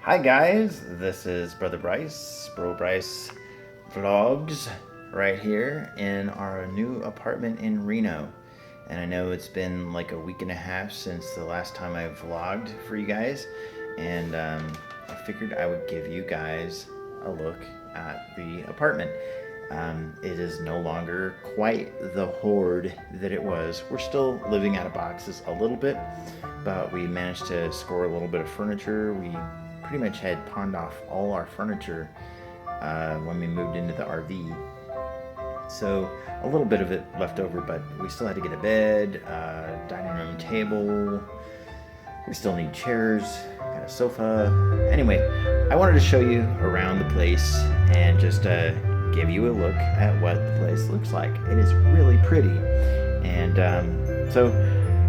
Hi guys, this is Brother Bryce, BroBryceVlogs, right here in our new apartment in Reno. And I know it's been like a week and a half since the last time I vlogged for you guys, and I figured I would give you guys a look at the apartment. It is no longer quite the hoard that it was. We're still living out of boxes a little bit, but we managed to score a little bit of furniture. We pretty much had pawned off all our furniture when we moved into the RV. So a little bit of it left over, but we still had to get a bed, dining room table. We still need chairs, got a sofa. Anyway, I wanted to show you around the place and just give you a look at what the place looks like. It is really pretty. And so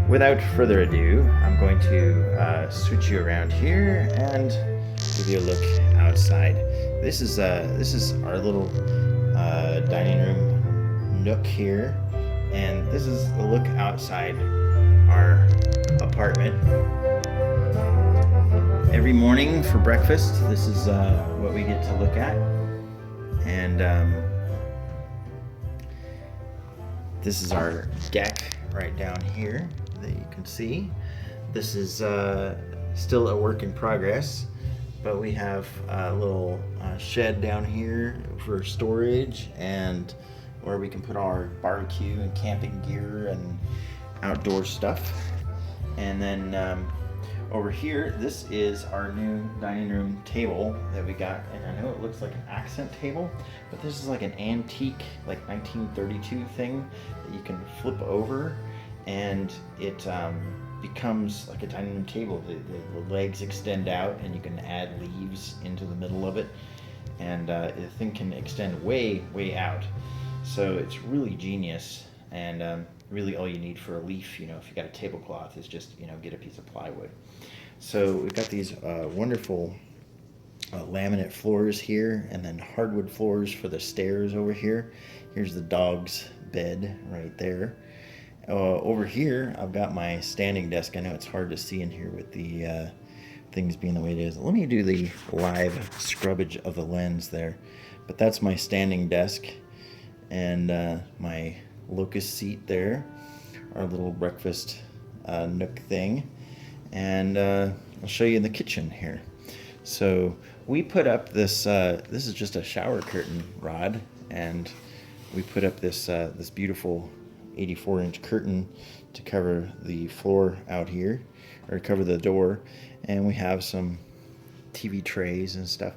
without further ado, I'm going to switch you around here and give you a look outside. This is our little dining room nook here, and this is a look outside our apartment. Every morning for breakfast, this is what we get to look at, and this is our deck right down here that you can see. This is still a work in progress, but we have a little shed down here for storage and where we can put our barbecue and camping gear and outdoor stuff. And then over here, this is our new dining room table that we got, and I know it looks like an accent table, but this is like an antique, like 1932 thing that you can flip over, and it becomes like a dining room table. The legs extend out, and you can add leaves into the middle of it, and the thing can extend way out. So it's really genius, and really all you need for a leaf, if you got a tablecloth, is just get a piece of plywood. So we've got these wonderful laminate floors here, and then hardwood floors for the stairs over here. Here's the dog's bed right there. Over here, I've got my standing desk. I know it's hard to see in here with the things being the way it is. Let me do the live scrubbage of the lens there. But that's my standing desk, and my locust seat there, our little breakfast nook thing. And I'll show you in the kitchen here. So we put up this, this is just a shower curtain rod, and we put up this this beautiful 84-inch curtain to cover the floor out here, or cover the door, and we have some TV trays and stuff.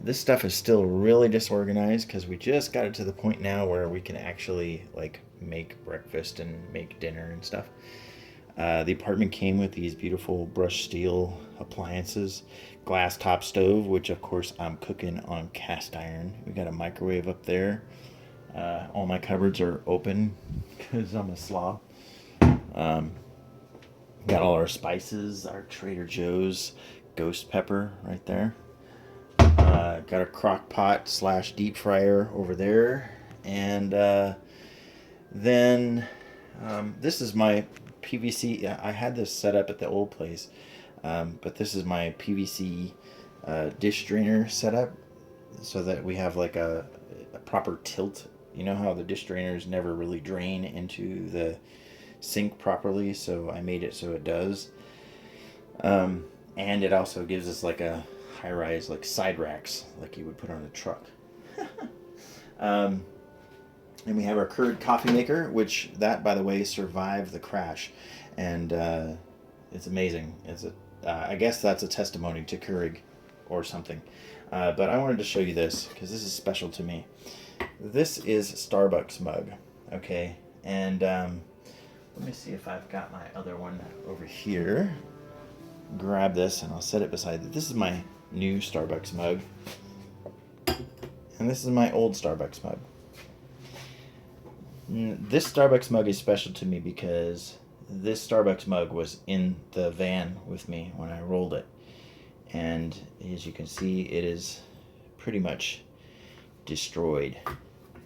This stuff is still really disorganized because we just got it to the point now where we can actually like make breakfast and make dinner and stuff. The apartment came with these beautiful brushed steel appliances, glass top stove, which of course I'm cooking on cast iron. We got a microwave up there. All my cupboards are open because I'm a slob. Got all our spices, our Trader Joe's ghost pepper right there. Got a crock pot / deep fryer over there. And then this is my PVC. I had this set up at the old place, but this is my PVC dish drainer setup, so that we have like a proper tilt. You know how the dish drainers never really drain into the sink properly, so I made it so it does. And it also gives us like a high-rise like side racks like you would put on a truck. And we have our Keurig coffee maker, which that, by the way, survived the crash, and it's amazing. It's I guess that's a testimony to Keurig or something. But I wanted to show you this because this is special to me. This is Starbucks mug, okay? And let me see if I've got my other one over here. Grab this and I'll set it beside it. This is my new Starbucks mug, and this is my old Starbucks mug. This Starbucks mug is special to me because this Starbucks mug was in the van with me when I rolled it, and as you can see, it is pretty much destroyed.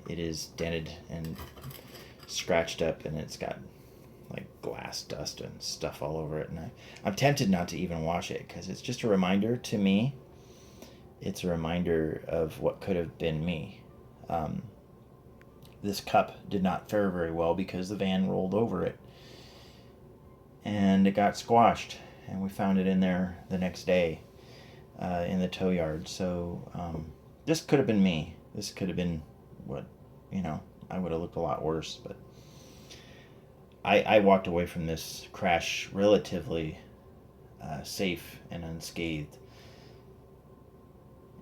It is dented and scratched up, and it's got like glass dust and stuff all over it, and I'm tempted not to even wash it because it's just a reminder to me. It's a reminder of what could have been me. This cup did not fare very well because the van rolled over it and it got squashed, and we found it in there the next day in the tow yard. So this could have been me. This could have been what, I would have looked a lot worse, but I walked away from this crash relatively safe and unscathed.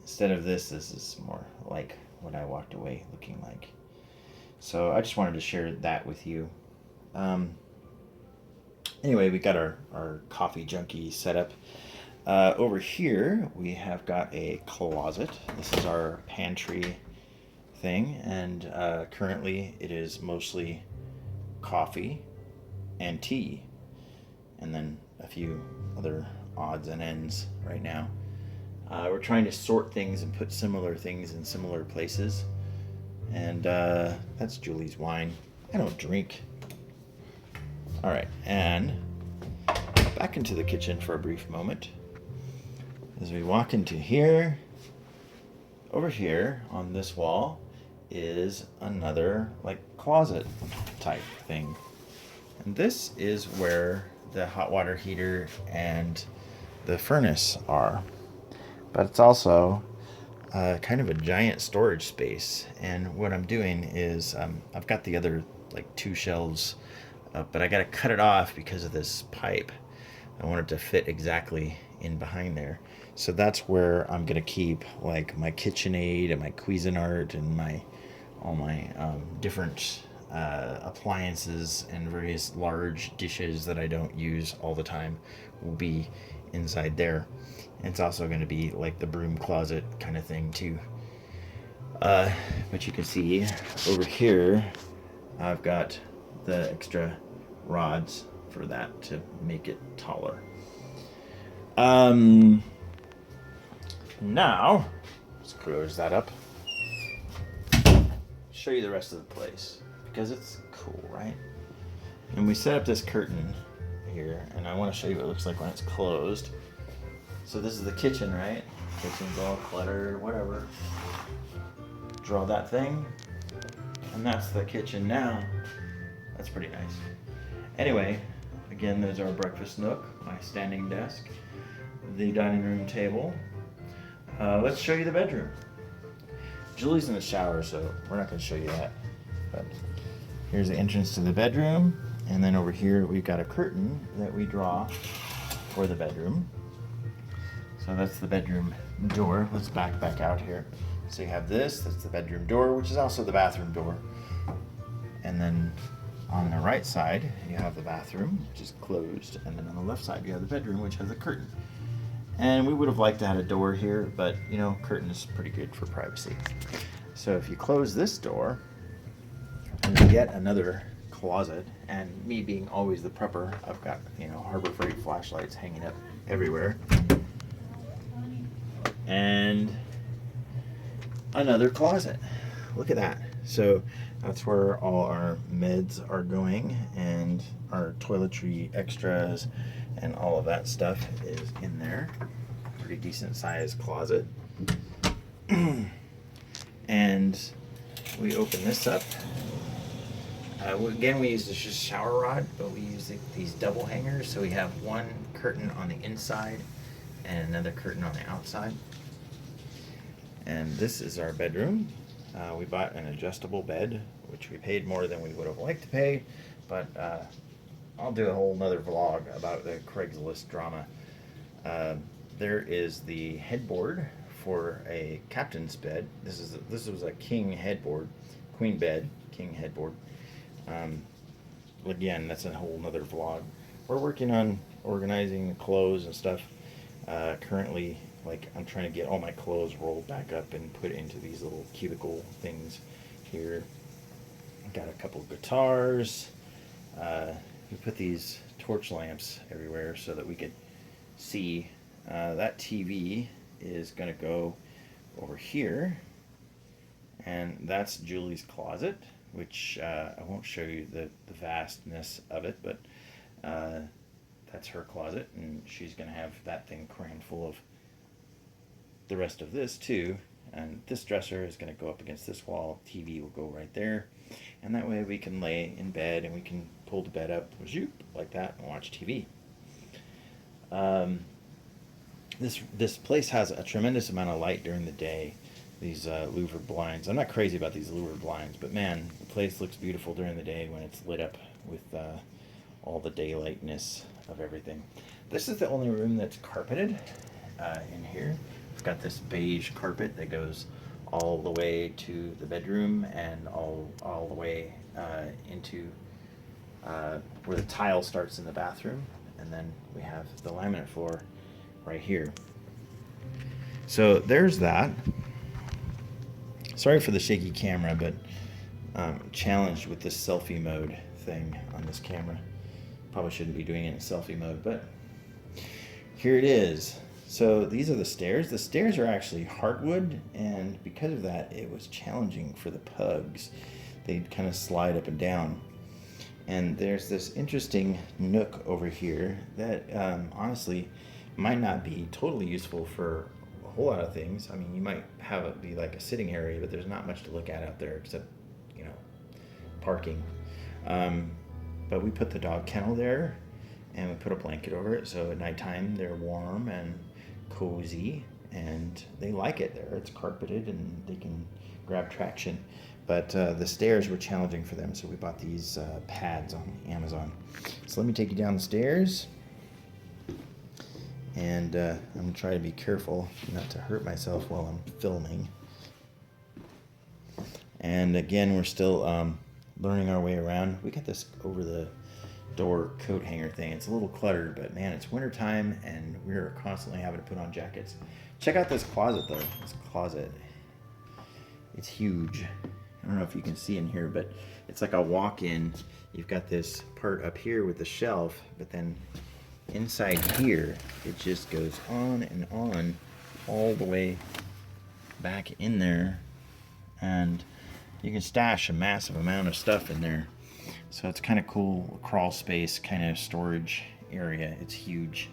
Instead of this is more like what I walked away looking like. So I just wanted to share that with you. Anyway, we got our coffee junkie set up. Over here, we have got a closet. This is our pantry thing, and currently it is mostly coffee and tea, and then a few other odds and ends right now. We're trying to sort things and put similar things in similar places, and that's Julie's wine. I don't drink. All right, and back into the kitchen for a brief moment. As we walk into here, over here on this wall is another like closet type thing. And this is where the hot water heater and the furnace are. But it's also kind of a giant storage space. And what I'm doing is I've got the other like 2 shelves up, but I got to cut it off because of this pipe. I want it to fit exactly in behind there. So that's where I'm going to keep like my KitchenAid and my Cuisinart and all my different appliances and various large dishes that I don't use all the time will be inside there. And it's also going to be like the broom closet kind of thing too. But you can see over here I've got the extra rods for that to make it taller. Now let's close that up. Show you the rest of the place because it's cool, right? And we set up this curtain here, and I want to show you what it looks like when it's closed. So this is the kitchen, right? Kitchen's all cluttered, whatever. Draw that thing, and that's the kitchen now. That's pretty nice. Anyway, again, there's our breakfast nook, my standing desk, the dining room table. Let's show you the bedroom. Julie's in the shower, so we're not going to show you that. But here's the entrance to the bedroom, and then over here we've got a curtain that we draw for the bedroom. So that's the bedroom door. Let's back out here. So you have this, that's the bedroom door, which is also the bathroom door. And then on the right side, you have the bathroom, which is closed. And then on the left side, you have the bedroom, which has a curtain. And we would have liked to have a door here, but curtain is pretty good for privacy. So if you close this door, and you get another closet, and me being always the prepper, I've got, Harbor Freight flashlights hanging up everywhere. And another closet. Look at that. So that's where all our meds are going, and our toiletry extras and all of that stuff is in there. Pretty decent sized closet. And we open this up. Again, we use this just shower rod, but we use these double hangers. So we have one curtain on the inside and another curtain on the outside. And this is our bedroom. We bought an adjustable bed, which we paid more than we would have liked to pay, but I'll do a whole nother vlog about the Craigslist drama. There is the headboard for a captain's bed. This was a king headboard, queen bed, king headboard. Again, that's a whole nother vlog. We're working on organizing the clothes and stuff. Currently, I'm trying to get all my clothes rolled back up and put into these little cubicle things here. Got a couple guitars. We put these torch lamps everywhere so that we could see. That TV is going to go over here, and that's Julie's closet, which I won't show you the vastness of it, but That's her closet, and she's gonna have that thing crammed full of the rest of this too. And this dresser is gonna go up against this wall. TV will go right there, and that way we can lay in bed and we can pull the bed up, zoop, like that, and watch TV. This place has a tremendous amount of light during the day. These louvered blinds. I'm not crazy about these louvered blinds, but man, the place looks beautiful during the day when it's lit up with all the daylightness of everything. This is the only room that's carpeted in here. We've got this beige carpet that goes all the way to the bedroom and all the way into where the tile starts in the bathroom, and then we have the laminate floor right here. So there's that. Sorry for the shaky camera, but challenged with this selfie mode thing on this camera. Probably shouldn't be doing it in selfie mode, but here it is. So these are the stairs. The stairs are actually hardwood, and because of that, it was challenging for the pugs. They'd kind of slide up and down. And there's this interesting nook over here that honestly might not be totally useful for a whole lot of things. I mean, you might have it be like a sitting area, but there's not much to look at out there except, you know, parking. But we put the dog kennel there, and we put a blanket over it, so at nighttime they're warm and cozy, and they like it there. It's carpeted, and they can grab traction. But the stairs were challenging for them, so we bought these pads on Amazon. So let me take you down the stairs, and I'm going to try to be careful not to hurt myself while I'm filming. And again, we're still learning our way around. We got this over the door coat hanger thing. It's a little cluttered, but man, it's winter time, and we're constantly having to put on jackets. Check out this closet, though. This closet. It's huge. I don't know if you can see in here, but it's like a walk-in. You've got this part up here with the shelf, but then inside here, it just goes on and on all the way back in there, and you can stash a massive amount of stuff in there. So it's kind of cool, crawl space kind of storage area. It's huge.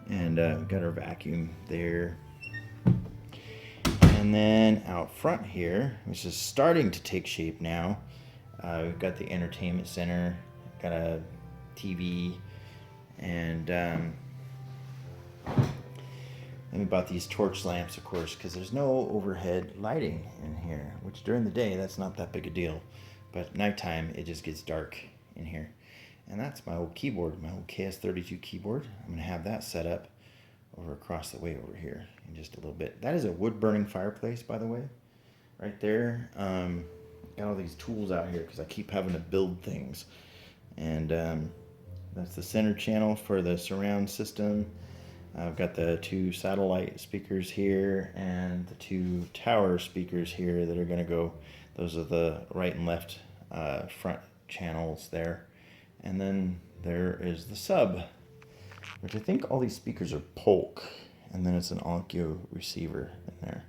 And we've got our vacuum there. And then out front here, which is starting to take shape now, we've got the entertainment center, got a TV, and we bought these torch lamps, of course, because there's no overhead lighting in here, which during the day, that's not that big a deal. But nighttime, it just gets dark in here. And that's my old keyboard, my old KS32 keyboard. I'm going to have that set up over across the way over here in just a little bit. That is a wood-burning fireplace, by the way, right there. Got all these tools out here because I keep having to build things. And that's the center channel for the surround system. I've got the 2 satellite speakers here and the 2 tower speakers here that are going to go. Those are the right and left front channels there. And then there is the sub, which I think all these speakers are Polk. And then it's an audio receiver in there.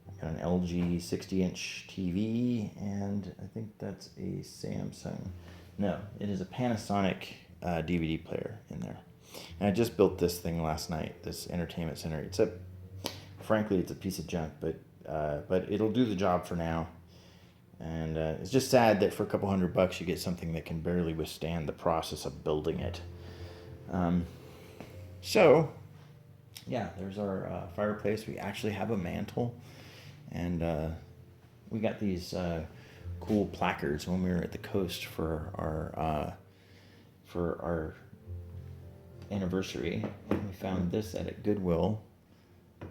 I've got an LG 60-inch TV, and I think that's a Samsung. No, it is a Panasonic DVD player in there. And I just built this thing last night, this entertainment center. Frankly, it's a piece of junk, but it'll do the job for now. And it's just sad that for a couple $100 you get something that can barely withstand the process of building it. So, yeah, there's our fireplace. We actually have a mantle, and we got these cool placards when we were at the coast for our anniversary. And we found this at a Goodwill.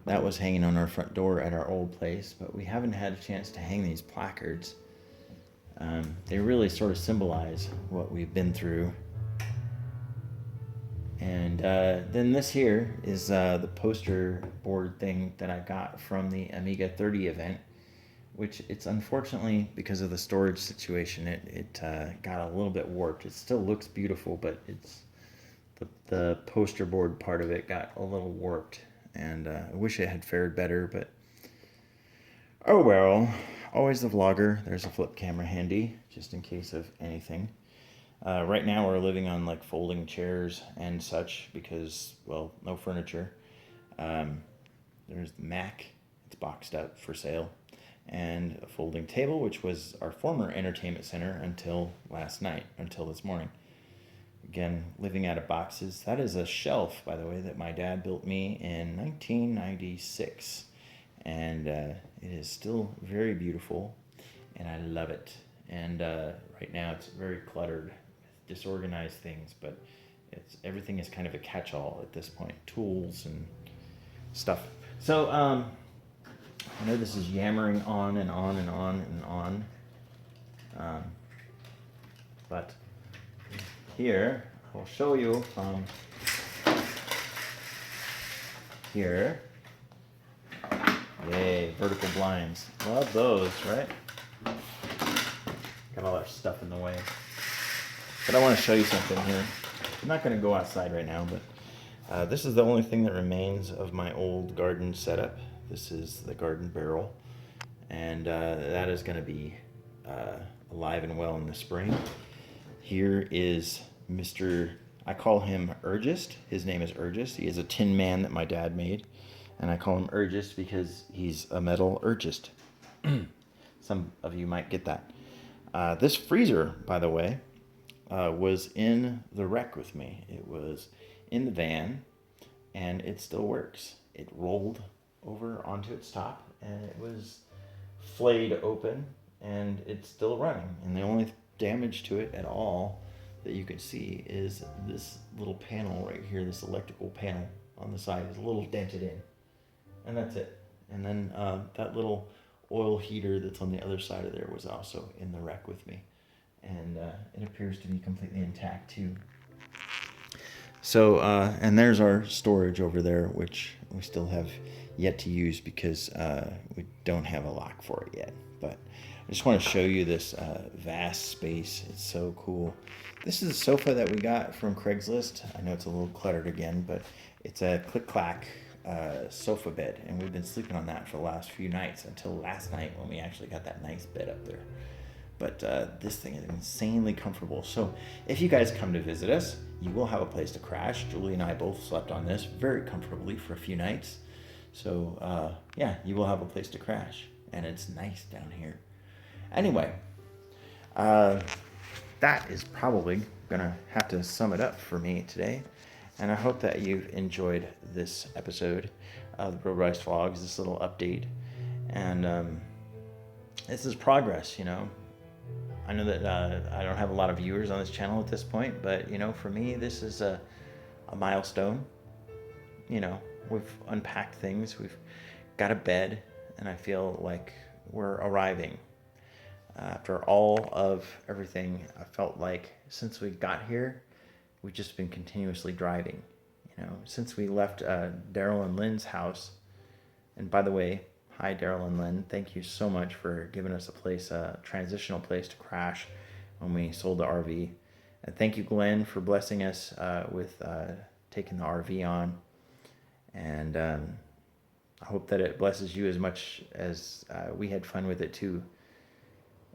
That was hanging on our front door at our old place, but we haven't had a chance to hang these placards. They really sort of symbolize what we've been through. And then this here is the poster board thing that I got from the Amiga 30 event, which it's unfortunately, because of the storage situation, it got a little bit warped. It still looks beautiful, but it's the poster board part of it got a little warped. And I wish it had fared better, but oh well. Always the vlogger. There's a flip camera handy, just in case of anything. Right now we're living on like folding chairs and such because, well, no furniture. Um, there's the Mac, it's boxed up for sale, and a folding table, which was our former entertainment center until last night, until this morning. Again, living out of boxes. That is a shelf, by the way, that my dad built me in 1996. And it is still very beautiful, and I love it. And right now it's very cluttered, disorganized things, but everything is kind of a catch-all at this point, tools and stuff. So I know this is yammering on and on and on and on, but here I'll show you here. Yay, vertical blinds. Love those, right? Got all our stuff in the way. But I want to show you something here. I'm not going to go outside right now, but this is the only thing that remains of my old garden setup. This is the garden barrel, and that is going to be alive and well in the spring. Here is Mr. I call him Urgist. His name is Urgist. He is a tin man that my dad made, and I call him Urgist because he's a metal Urgist. Some of you might get that. This freezer, by the way, was in the wreck with me. It was in the van, and it still works. It rolled over onto its top, and it was flayed open, and it's still running. And the only damage to it at all that you can see is this little panel right here, this electrical panel on the side is a little dented in, and that's it. And then that little oil heater that's on the other side of there was also in the wreck with me, and it appears to be completely intact too. So and there's our storage over there, which we still have yet to use because we don't have a lock for it yet. But I just want to show you this vast space. It's so cool. This is a sofa that we got from Craigslist. I know it's a little cluttered again, but it's a click-clack sofa bed, and we've been sleeping on that for the last few nights until last night when we actually got that nice bed up there. But this thing is insanely comfortable. So if you guys come to visit us, you will have a place to crash. Julie and I both slept on this very comfortably for a few nights. So yeah, you will have a place to crash, and it's nice down here. Anyway, that is probably gonna have to sum it up for me today. And I hope that you've enjoyed this episode of the BroBryceVlogs, this little update. And this is progress, you know. I know that I don't have a lot of viewers on this channel at this point, but, you know, for me, this is a milestone. You know, we've unpacked things, we've got a bed, and I feel like we're arriving. After all of everything, I felt like since we got here, we've just been continuously driving. You know, since we left Daryl and Lynn's house, and by the way, hi Daryl and Lynn, thank you so much for giving us a place, a transitional place to crash when we sold the RV. And thank you, Glenn, for blessing us with taking the RV on. And I hope that it blesses you as much as we had fun with it too.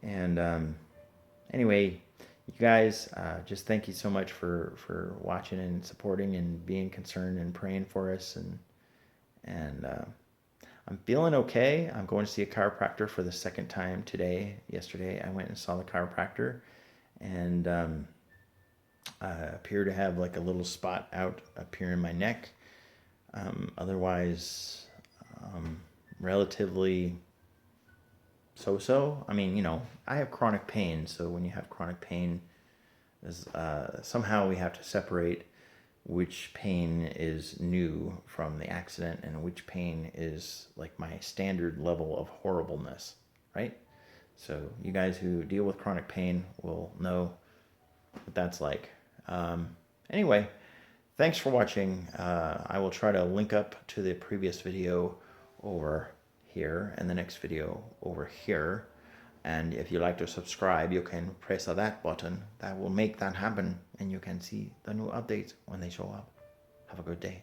And anyway, you guys, just thank you so much for watching and supporting and being concerned and praying for us. And I'm feeling okay. I'm going to see a chiropractor for the second time today. Yesterday, I went and saw the chiropractor, and I appear to have like a little spot out up here in my neck. Otherwise, relatively so. I mean, you know, I have chronic pain, so when you have chronic pain, somehow we have to separate which pain is new from the accident and which pain is like my standard level of horribleness, right? So you guys who deal with chronic pain will know what that's like. Anyway, thanks for watching. I will try to link up to the previous video over here and the next video over here. And if you like to subscribe, you can press that button. That will make that happen, and you can see the new updates when they show up. Have a good day.